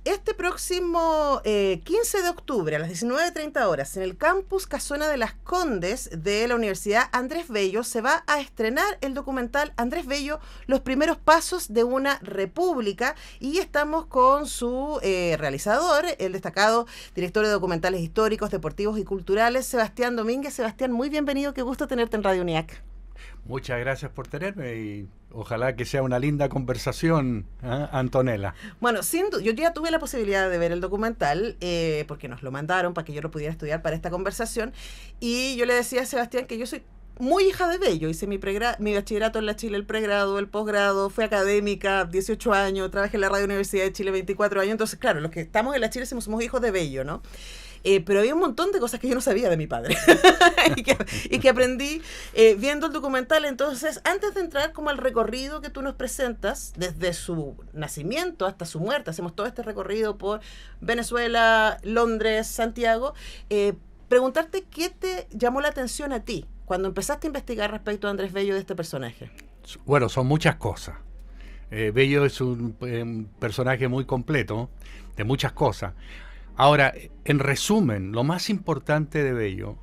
este próximo 15 de octubre a las 19:30 horas en el campus Casona de las Condes de la Universidad Andrés Bello se va a estrenar el documental Andrés Bello, los primeros pasos de una república, y estamos con su realizador, el destacado director de documentales históricos, deportivos y culturales, Sebastián Domínguez. Sebastián, muy bienvenido, qué gusto tenerte en Radio UNIAC. Muchas gracias por tenerme y ojalá que sea una linda conversación, Antonella. Bueno, yo ya tuve la posibilidad de ver el documental porque nos lo mandaron para que yo lo pudiera estudiar para esta conversación, y yo le decía a Sebastián que yo soy muy hija de Bello. Hice mi bachillerato en la Chile, el pregrado, el posgrado, fui académica 18 años, trabajé en la Radio Universidad de Chile 24 años, entonces claro, los que estamos en la Chile somos hijos de Bello, ¿no? Pero había un montón de cosas que yo no sabía de mi padre y que aprendí viendo el documental. Entonces, antes de entrar como al recorrido que tú nos presentas, desde su nacimiento hasta su muerte, hacemos todo este recorrido por Venezuela, Londres, Santiago, preguntarte qué te llamó la atención a ti cuando empezaste a investigar respecto a Andrés Bello, de este personaje. Bueno, son muchas cosas. Bello es un personaje muy completo, de muchas cosas. Ahora, en resumen, lo más importante de Bello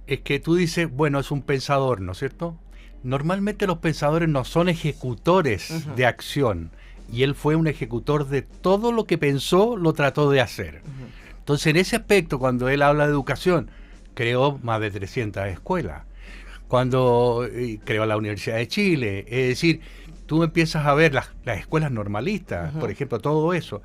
es que tú dices, bueno, es un pensador, ¿no es cierto? Normalmente los pensadores no son ejecutores de acción, y él fue un ejecutor de todo lo que pensó, lo trató de hacer. Entonces, en ese aspecto, cuando él habla de educación, creó más de 300 escuelas. Cuando creó la Universidad de Chile, es decir, tú empiezas a ver las escuelas normalistas, por ejemplo, todo eso.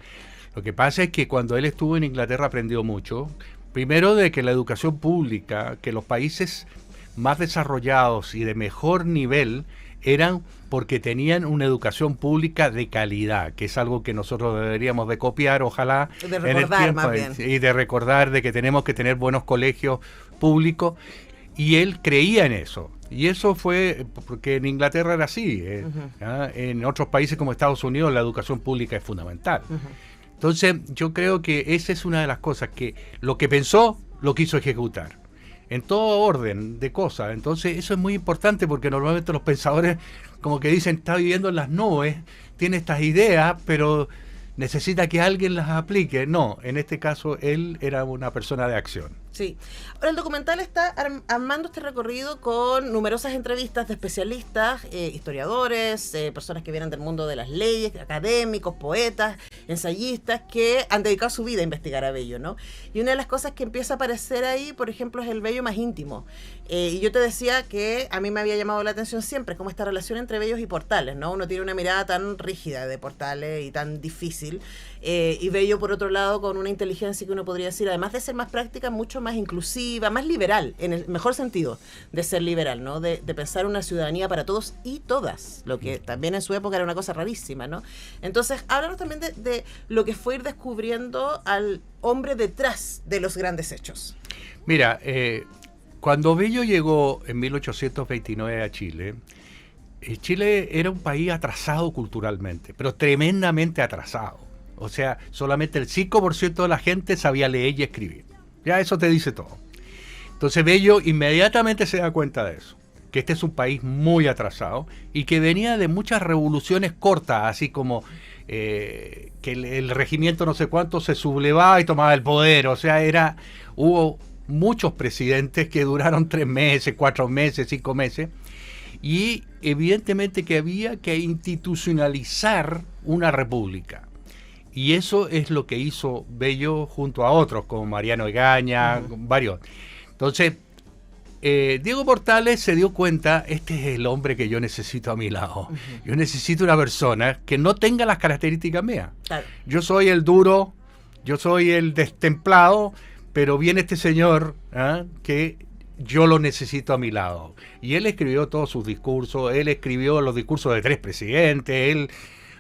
Lo que pasa es que cuando él estuvo en Inglaterra aprendió mucho, primero de que la educación pública, que los países más desarrollados y de mejor nivel eran porque tenían una educación pública de calidad, que es algo que nosotros deberíamos de copiar, ojalá, de recordar, en el tiempo, más bien. Y de recordar de que tenemos que tener buenos colegios públicos, y él creía en eso. Y eso fue porque en Inglaterra era así. En otros países como Estados Unidos la educación pública es fundamental. Entonces, yo creo que esa es una de las cosas, que lo que pensó, lo quiso ejecutar, en todo orden de cosas. Entonces, eso es muy importante, porque normalmente los pensadores como que dicen, está viviendo en las nubes, tiene estas ideas, pero necesita que alguien las aplique. No, en este caso, él era una persona de acción. Sí. Ahora, el documental está armando este recorrido con numerosas entrevistas de especialistas, historiadores, personas que vienen del mundo de las leyes, académicos, poetas, ensayistas, que han dedicado su vida a investigar a Bello, ¿no? Y una de las cosas que empieza a aparecer ahí, por ejemplo, es el Bello más íntimo. Y yo te decía que a mí me había llamado la atención siempre como esta relación entre Bellos y Portales, ¿no? Uno tiene una mirada tan rígida de Portales y tan difícil, y Bello, por otro lado, con una inteligencia que uno podría decir, además de ser más práctica, mucho más inclusiva, más liberal, en el mejor sentido de ser liberal, ¿no? De pensar una ciudadanía para todos y todas, lo que también en su época era una cosa rarísima, ¿no? Entonces, háblanos también de lo que fue ir descubriendo al hombre detrás de los grandes hechos. Mira, cuando Bello llegó en 1829 a Chile, Chile era un país atrasado culturalmente, pero tremendamente atrasado. O sea, solamente el 5% de la gente sabía leer y escribir. Ya eso te dice todo. Entonces Bello inmediatamente se da cuenta de eso, que este es un país muy atrasado y que venía de muchas revoluciones cortas, así como que el regimiento no sé cuánto se sublevaba y tomaba el poder. O sea, hubo muchos presidentes que duraron 3 meses, 4 meses, 5 meses, y evidentemente que había que institucionalizar una república. Y eso es lo que hizo Bello junto a otros, como Mariano Egaña, varios. Entonces, Diego Portales se dio cuenta, este es el hombre que yo necesito a mi lado. Yo necesito una persona que no tenga las características mías. Claro. Yo soy el duro, yo soy el destemplado, pero viene este señor que yo lo necesito a mi lado. Y él escribió todos sus discursos, él escribió los discursos de 3 presidentes, él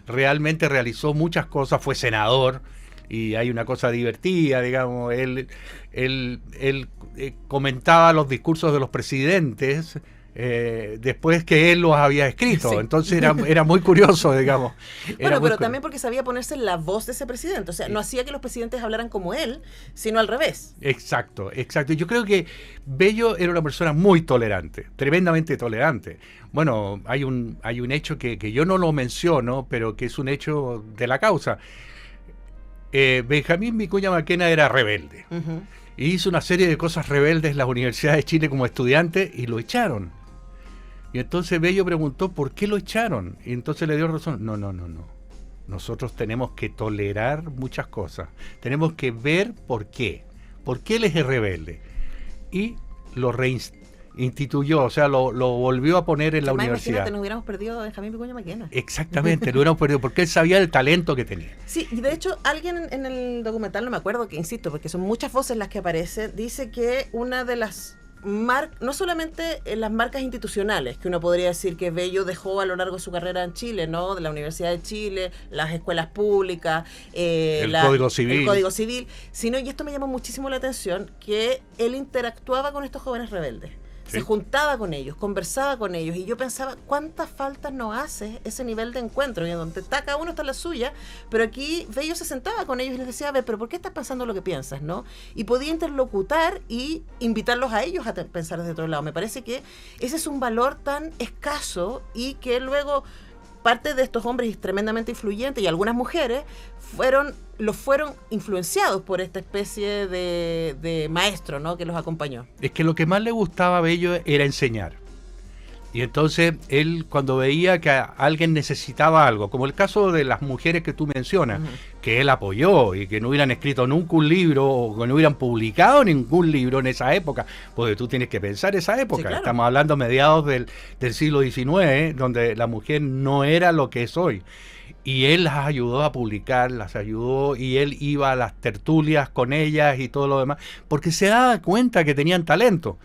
realmente realizó muchas cosas, fue senador, y hay una cosa divertida, digamos, él comentaba los discursos de los presidentes después que él los había escrito. Sí. Entonces era muy curioso, digamos. Bueno, pero también porque sabía ponerse en la voz de ese presidente. O sea, no hacía que los presidentes hablaran como él, sino al revés. Exacto. Yo creo que Bello era una persona muy tolerante, tremendamente tolerante. Bueno, hay un hecho que yo no lo menciono, pero que es un hecho de la causa. Benjamín Vicuña Maquena era rebelde. Y hizo una serie de cosas rebeldes en la Universidad de Chile como estudiante y lo echaron. Y entonces Bello preguntó por qué lo echaron. Y entonces le dio razón. No. Nosotros tenemos que tolerar muchas cosas. Tenemos que ver por qué. ¿Por qué él es rebelde? Y lo reinstituyó, o sea, lo volvió a poner en la universidad. Imagínate, nos hubiéramos perdido a Benjamín Vicuña Maquena. Exactamente, lo hubiéramos perdido, porque él sabía el talento que tenía. Sí, y de hecho, alguien en el documental, no me acuerdo, que insisto, porque son muchas voces las que aparecen, dice que una de las no solamente en las marcas institucionales, que uno podría decir que Bello dejó a lo largo de su carrera en Chile, ¿no? De la Universidad de Chile, las escuelas públicas, el Código Civil, sino, y esto me llamó muchísimo la atención, que él interactuaba con estos jóvenes rebeldes. Se juntaba con ellos, conversaba con ellos, y yo pensaba, ¿cuántas faltas nos hace ese nivel de encuentro? Y en donde está, cada uno está en la suya, pero aquí Bello se sentaba con ellos y les decía, a ver, pero ¿por qué estás pensando lo que piensas, no? Y podía interlocutar y invitarlos a ellos a pensar desde otro lado. Me parece que ese es un valor tan escaso y que luego parte de estos hombres tremendamente influyentes y algunas mujeres fueron influenciados por esta especie de maestro, ¿no? Que los acompañó. Es que lo que más le gustaba a Bello era enseñar. Y entonces él, cuando veía que alguien necesitaba algo, como el caso de las mujeres que tú mencionas, que él apoyó y que no hubieran escrito nunca un libro o que no hubieran publicado ningún libro en esa época, porque tú tienes que pensar esa época, sí, claro. Estamos hablando mediados del siglo XIX, donde la mujer no era lo que es hoy. Y él las ayudó a publicar, las ayudó, y él iba a las tertulias con ellas y todo lo demás, porque se daba cuenta que tenían talento.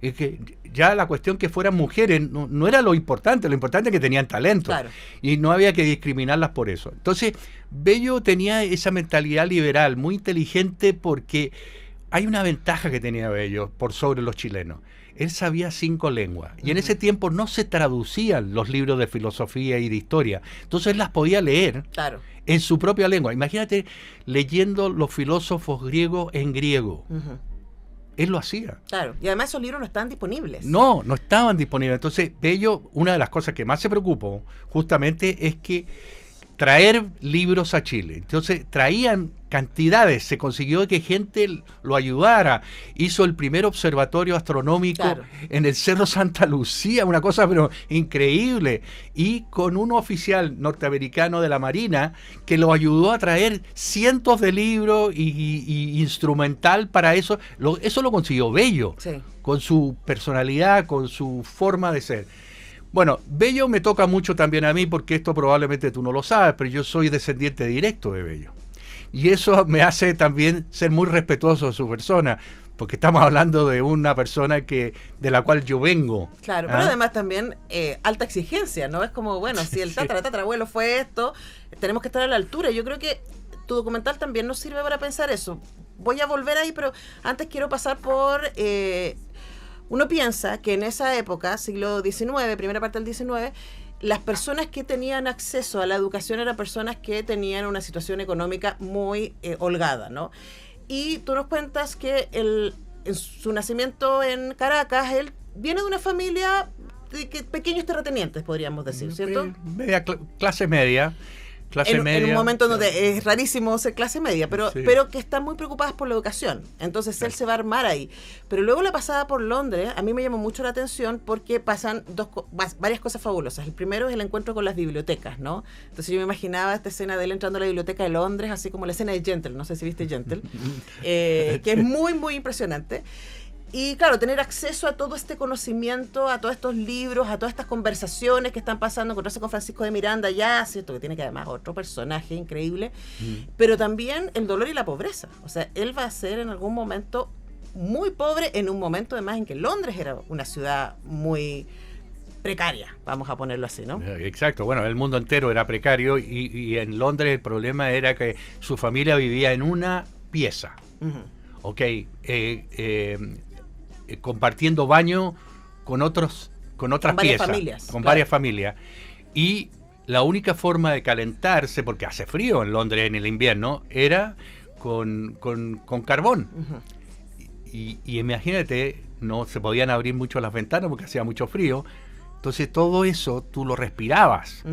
Es que ya la cuestión que fueran mujeres no era lo importante es que tenían talento. Claro. Y no había que discriminarlas por eso. Entonces, Bello tenía esa mentalidad liberal, muy inteligente, porque hay una ventaja que tenía Bello por sobre los chilenos. Él sabía 5 lenguas, y en ese tiempo no se traducían los libros de filosofía y de historia. Entonces él las podía leer en su propia lengua. Imagínate leyendo los filósofos griegos en griego. Él lo hacía. Claro, y además esos libros no estaban disponibles. No estaban disponibles. Entonces, Bello, una de las cosas que más se preocupó justamente es que traer libros a Chile. Entonces, traían cantidades, se consiguió que gente lo ayudara. Hizo el primer observatorio astronómico en el Cerro Santa Lucía, una cosa pero increíble. Y con un oficial norteamericano de la Marina que lo ayudó a traer cientos de libros y instrumental para eso. Eso lo consiguió Bello, con su personalidad, con su forma de ser. Bueno, Bello me toca mucho también a mí, porque esto probablemente tú no lo sabes, pero yo soy descendiente directo de Bello. Y eso me hace también ser muy respetuoso de su persona, porque estamos hablando de una persona de la cual yo vengo. Claro, pero además también alta exigencia, ¿no? Es como, bueno, si el tatarabuelo fue esto, tenemos que estar a la altura. Yo creo que tu documental también nos sirve para pensar eso. Voy a volver ahí, pero antes quiero pasar por... uno piensa que en esa época, siglo XIX, primera parte del XIX, las personas que tenían acceso a la educación eran personas que tenían una situación económica muy holgada, ¿no? Y tú nos cuentas que en su nacimiento en Caracas, él viene de una familia de pequeños terratenientes, podríamos decir, ¿cierto? Clase media. En un momento donde es rarísimo ser clase media, pero que están muy preocupadas por la educación. Entonces él se va a armar ahí. Pero luego la pasada por Londres, a mí me llamó mucho la atención porque pasan varias cosas fabulosas. El primero es el encuentro con las bibliotecas, ¿no? Entonces yo me imaginaba esta escena de él entrando a la biblioteca de Londres, así como la escena de Gentle, no sé si viste Gentle, que es muy, muy impresionante. Y claro, tener acceso a todo este conocimiento, a todos estos libros, a todas estas conversaciones que están pasando, encontrarse con Francisco de Miranda ya, ¿cierto? Que tiene que además otro personaje increíble, pero también el dolor y la pobreza. O sea, él va a ser en algún momento muy pobre, en un momento además en que Londres era una ciudad muy precaria, vamos a ponerlo así, ¿no? Exacto, bueno, el mundo entero era precario y en Londres el problema era que su familia vivía en una pieza, compartiendo baño con otras piezas, con varias familias, y la única forma de calentarse, porque hace frío en Londres en el invierno, era con carbón. Y imagínate, no se podían abrir mucho las ventanas porque hacía mucho frío, entonces todo eso tú lo respirabas.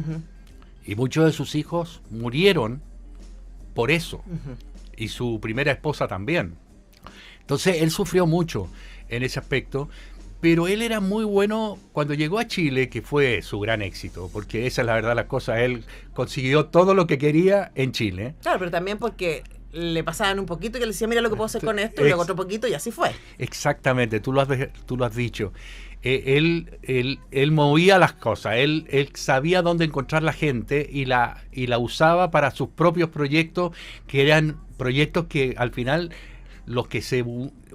Y muchos de sus hijos murieron por eso. Y su primera esposa también. Entonces él sufrió mucho en ese aspecto, pero él era muy bueno cuando llegó a Chile, que fue su gran éxito, porque esa es la verdad las cosas, él consiguió todo lo que quería en Chile. Claro, pero también porque le pasaban un poquito y que le decía, mira lo que puedo hacer con esto, y luego otro poquito, y así fue. Exactamente, tú lo has dicho. Él movía las cosas, él sabía dónde encontrar la gente y la usaba para sus propios proyectos, que eran proyectos que al final los que se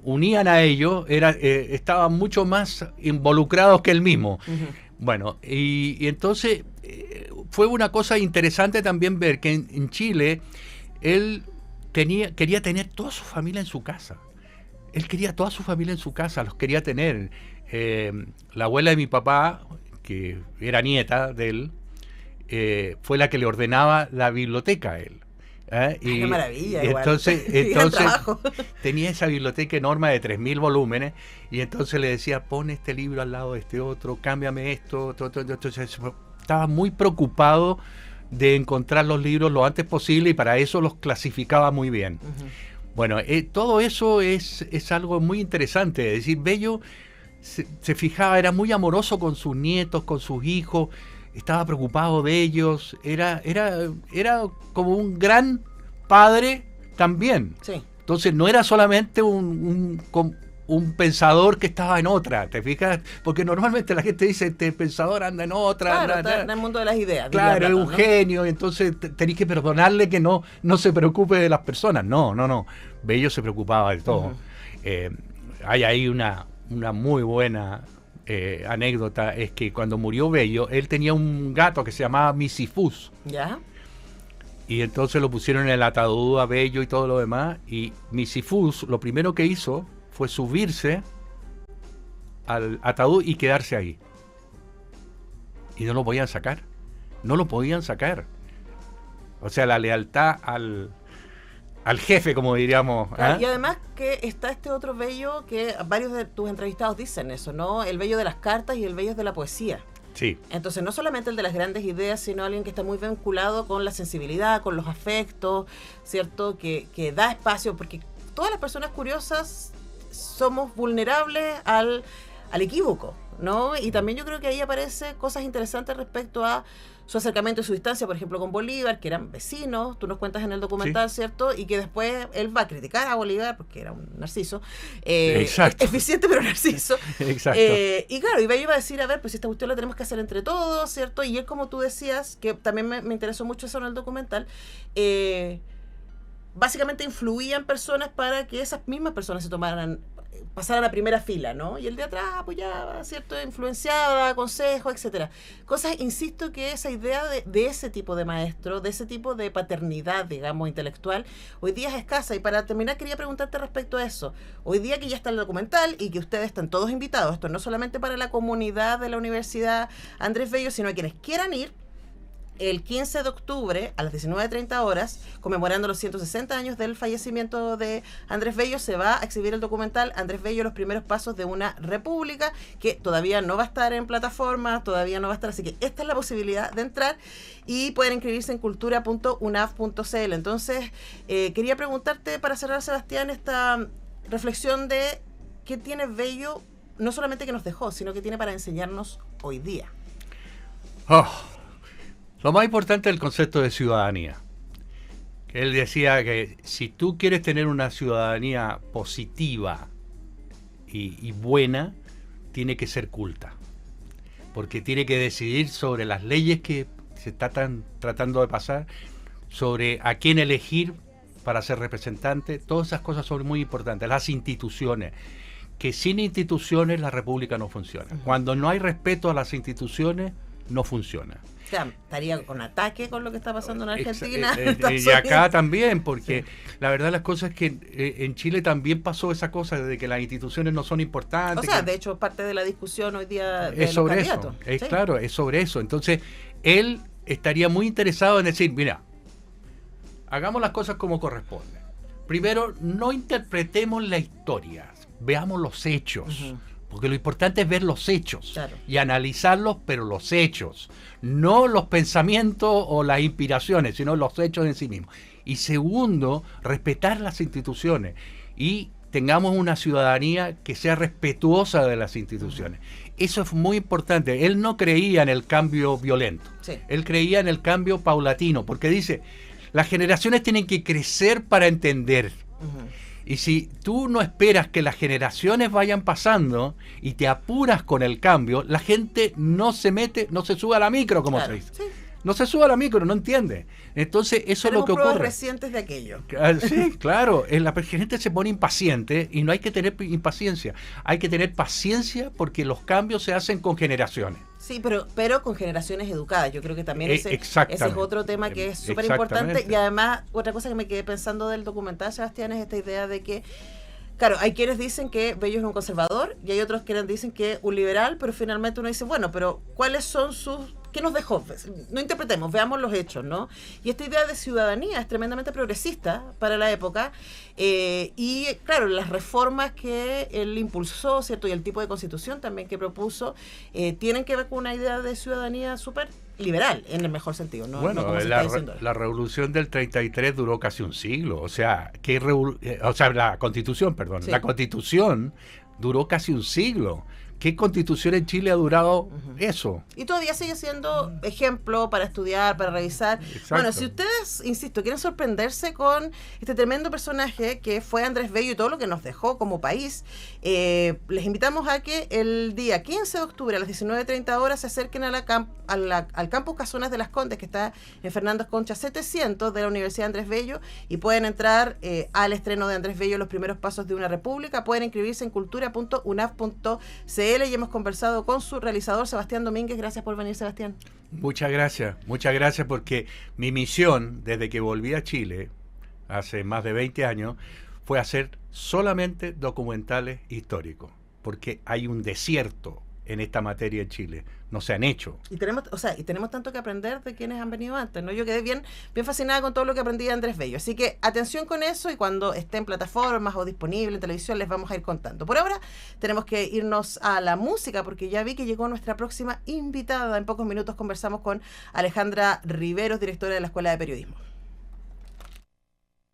unían a ellos estaban mucho más involucrados que él mismo. Bueno, y entonces fue una cosa interesante también ver que en Chile él quería tener toda su familia en su casa. Él quería toda su familia en su casa, los quería tener. La abuela de mi papá, que era nieta de él, fue la que le ordenaba la biblioteca a él. Y ¡qué maravilla! Y entonces tenía esa biblioteca enorme de 3.000 volúmenes, y entonces le decía, pon este libro al lado de este otro, cámbiame esto. Entonces estaba muy preocupado de encontrar los libros lo antes posible, y para eso los clasificaba muy bien. Bueno, todo eso es algo muy interesante. Es decir, Bello se fijaba, era muy amoroso con sus nietos, con sus hijos, estaba preocupado de ellos, era como un gran padre también. Sí. Entonces no era solamente un pensador que estaba en otra, ¿te fijas? Porque normalmente la gente dice, este pensador anda en otra. Claro, está en el mundo de las ideas. Claro, es un genio, entonces tenéis que perdonarle que no se preocupe de las personas. No. Bello se preocupaba de todo. Hay ahí una muy buena anécdota, es que cuando murió Bello, él tenía un gato que se llamaba Misifus. ¿Ya? Y entonces lo pusieron en el ataúd a Bello y todo lo demás, y Misifus lo primero que hizo fue subirse al ataúd y quedarse ahí. Y no lo podían sacar. O sea, la lealtad al jefe, como diríamos. Claro, y además que está este otro Bello que varios de tus entrevistados dicen eso, ¿no? El Bello de las cartas y el Bello de la poesía. Sí. Entonces, no solamente el de las grandes ideas, sino alguien que está muy vinculado con la sensibilidad, con los afectos, ¿cierto? Que da espacio, porque todas las personas curiosas somos vulnerables al equívoco, ¿no? Y también yo creo que ahí aparece cosas interesantes respecto a su acercamiento y su distancia, por ejemplo, con Bolívar, que eran vecinos, tú nos cuentas en el documental, sí, ¿cierto? Y que después él va a criticar a Bolívar, porque era un narciso, eficiente pero narciso. Exacto. Y claro, y Bello va a decir, a ver, pues esta cuestión la tenemos que hacer entre todos, ¿cierto? Y él, como tú decías, que también me interesó mucho eso en el documental, básicamente influían personas para que esas mismas personas pasaran a primera fila, ¿no? Y el de atrás apoyaba, ¿cierto? Influenciaba, consejos, etcétera. Cosas, insisto, que esa idea de ese tipo de maestro, de ese tipo de paternidad, digamos, intelectual, hoy día es escasa. Y para terminar, quería preguntarte respecto a eso. Hoy día que ya está el documental y que ustedes están todos invitados, esto no solamente para la comunidad de la Universidad Andrés Bello, sino a quienes quieran ir, el 15 de octubre a las 19:30 horas, conmemorando los 160 años del fallecimiento de Andrés Bello, se va a exhibir el documental Andrés Bello, los primeros pasos de una república, que todavía no va a estar en plataforma, todavía no va a estar, así que esta es la posibilidad de entrar y pueden inscribirse en cultura.unaf.cl. Entonces, quería preguntarte, para cerrar, Sebastián, esta reflexión de qué tiene Bello, no solamente que nos dejó, sino que tiene para enseñarnos hoy día. Lo más importante es el concepto de ciudadanía. Él decía que si tú quieres tener una ciudadanía positiva y buena, tiene que ser culta. Porque tiene que decidir sobre las leyes que se están tratando de pasar, sobre a quién elegir para ser representante. Todas esas cosas son muy importantes. Las instituciones. Que sin instituciones la república no funciona. Cuando no hay respeto a las instituciones, no funciona. O sea, estaría con ataque con lo que está pasando en Argentina. Y acá también, porque sí, la verdad las cosas es que en Chile también pasó esa cosa de que las instituciones no son importantes. O sea, de hecho, parte de la discusión hoy día de es sobre los candidatos. Eso. Sí. Claro, es sobre eso. Entonces, él estaría muy interesado en decir, mira, hagamos las cosas como corresponde. Primero, no interpretemos la historia, veamos los hechos. Porque lo importante es ver los hechos, Claro. y analizarlos, pero los hechos, no los pensamientos o las inspiraciones, sino los hechos en sí mismos. Y segundo, respetar las instituciones y tengamos una ciudadanía que sea respetuosa de las instituciones. Eso es muy importante. Él no creía en el cambio violento, Sí. él creía en el cambio paulatino, porque dice, las generaciones tienen que crecer para entender. Ujú. Y si tú no esperas que las generaciones vayan pasando y te apuras con el cambio, la gente no se mete, no se sube a la micro, como Claro, se dice. sí. No se sube a la micro, no entiende. Entonces, eso Tenemos es lo que pruebas ocurre. recientes de aquello. Sí, claro. La gente se pone impaciente y no hay que tener impaciencia. Hay que tener paciencia porque los cambios se hacen con generaciones. Sí, pero con generaciones educadas. Yo creo que también ese es Exactamente. otro tema que es súper importante. Exactamente. Y además, otra cosa que me quedé pensando del documental, Sebastián, es esta idea de que, claro, hay quienes dicen que Bello es un conservador y hay otros que dicen que es un liberal, pero finalmente uno dice, bueno, pero ¿cuáles son sus... ¿Qué nos dejó? No interpretemos, veamos los hechos, ¿no? Y esta idea de ciudadanía es tremendamente progresista para la época y, claro, las reformas que él impulsó, ¿cierto? Y el tipo de constitución también que propuso tienen que ver con una idea de ciudadanía súper liberal, en el mejor sentido, ¿no? Bueno, no como se está diciendo ahora. la revolución del 33 duró casi un siglo. O sea, la constitución, perdón. Sí. La constitución duró casi un siglo. ¿Qué constitución en Chile ha durado eso? Y todavía sigue siendo ejemplo para estudiar, para revisar. Exacto. Bueno, si ustedes, insisto, quieren sorprenderse con este tremendo personaje que fue Andrés Bello y todo lo que nos dejó como país, les invitamos a que el día 15 de octubre a las 19:30 horas se acerquen a al campus Casonas de las Condes, que está en Fernando Concha 700 de la Universidad Andrés Bello, y pueden entrar al estreno de Andrés Bello, Los primeros pasos de una república. Pueden inscribirse en cultura.unaf.cl y hemos conversado con su realizador, Sebastián Domínguez. Gracias por venir, Sebastián. Muchas gracias porque mi misión desde que volví a Chile, hace más de 20 años, fue hacer solamente documentales históricos, porque hay un desierto en esta materia en Chile, no se han hecho. Y tenemos tanto que aprender de quienes han venido antes, ¿no? Yo quedé bien fascinada con todo lo que aprendí de Andrés Bello. Así que atención con eso, y cuando esté en plataformas o disponible en televisión les vamos a ir contando. Por ahora tenemos que irnos a la música porque ya vi que llegó nuestra próxima invitada. En pocos minutos conversamos con Alejandra Riveros, directora de la Escuela de Periodismo.